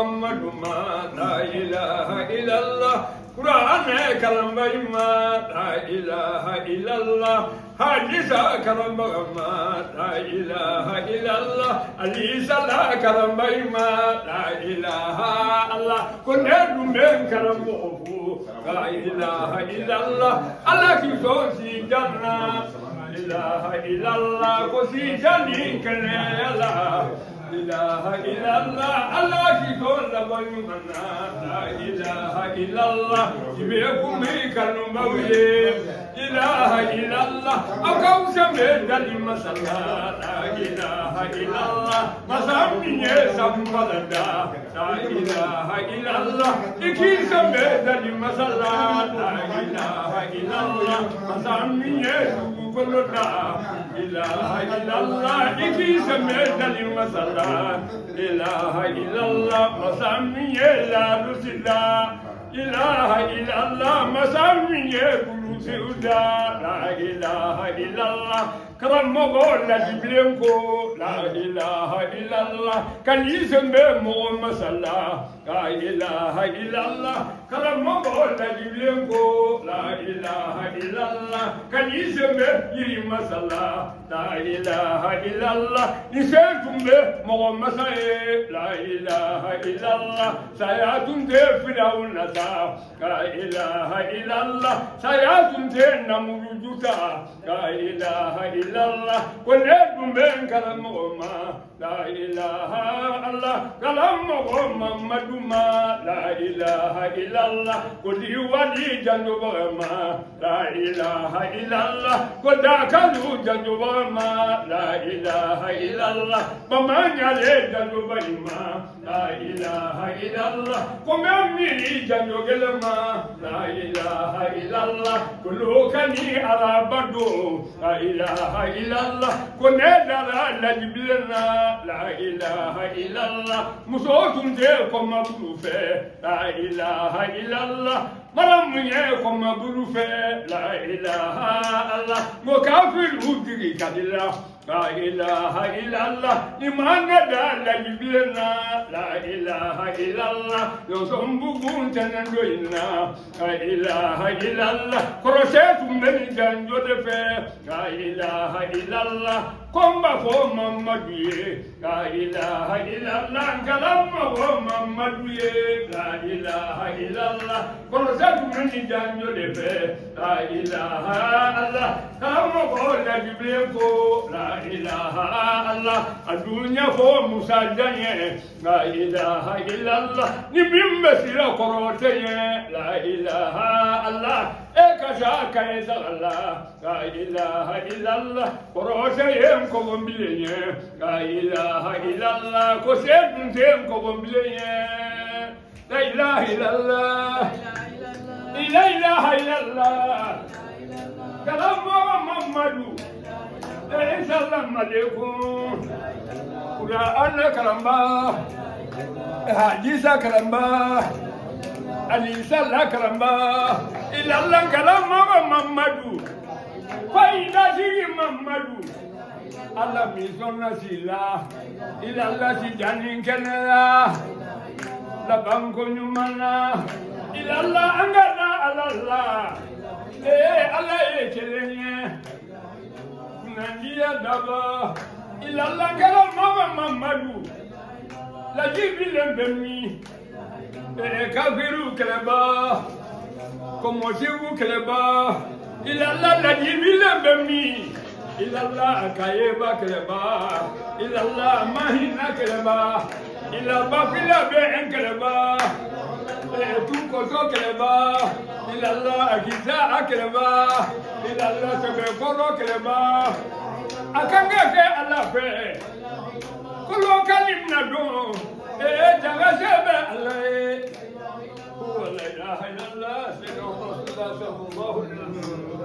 محمد ما لا إله إلا الله قرآن كلام ما لا إله إلا الله حديث كلام ما لا إله إلا الله حديث لا كلام ما لا إله الله كنا من كلام لا إله إلا الله الله كيسوسي جنة إله إلا الله كوسي جنين كنا الله إله إلا الله الله كيكون لبيمنا لا إله إلا الله يبيكم كانوا مويه إله إلا الله أكو سميد المسلا لا إله إلا الله مسامي سمبلدا لا إله إلا الله إكي سميد المسلا لا إله إلا الله مسامي سمبلدا إله إلا الله إكي سميد المسلا إله إلا الله مسامي لا رسلا إله إلا الله مسامي سودا لا إله إلا الله كرم مغول جبرينكو لا إله إلا الله كان يسمى مسلا لا إله إلا الله كرم مغول جبرينكو لا إله إلا الله كان يسمى مسلا لا إله إلا الله يسمى مسلا لا إله إلا الله سياتون فرعون لا إله إلا الله سياتون نمرجوتا لا إله إلا الله كل من كلام لا إله إلا الله كلام محمد ما لا إله إلا الله كل ولي جنوب ما لا إله إلا الله كل كلو جنوب ما لا إله إلا الله بمن يلي جنوب ما لا إله إلا الله كم يمني جنوب ما لا إله إلا الله كل كني على بدو لا إله إلا الله كنا دارا لجبلنا لا إله إلا الله مسوتم جيكم مبروفة لا إله إلا الله مرم يكم مبروفة لا إله إلا الله مكافر هدري كدلا لا إله إلا الله إيمان دار لجبلنا لا إله إلا الله يوسم بقون تنندوينا لا إله إلا الله كرسيت من جنجود لا إله إلا الله كم بفو محمد لا إله إلا الله كلام محمد لا إله إلا الله كرسيت من جنجود لا إله إلا الله كلام جبريل لا إله إلا الله الدنيا فو مساجنة لا إله إلا الله نبيم بسيرة كروتية لا إله إلا الله إكشا كيس الله لا إله إلا الله كروتية كم بليه لا إله إلا الله كسيد تيم كم بليه لا إله إلا الله لا إله إلا الله كلام محمد السلام عليكم قرآن كلامه حديث كلامه حديث الله كلامه إلا الله كلام محمد فإذا شيء محمد الله ميزنا سلا إلا الله سجانين كنا لبانكو نمنا إلا الله أنغنا على الله الله يكلني Nandia daba ilalla kala mama mamadu la jibilen bemi kafiru keleba como sibu keleba ilalla la jibilen bemi ilalla kayeba keleba ilalla mahina keleba ilalla fila be en keleba tu koso keleba ilalla akiza keleba ilalla sebe koro keleba akanga ke ala fe kulo kalim na do jaga sebe ala la ilaha illallah sayyidina rasulullah sallallahu alaihi wasallam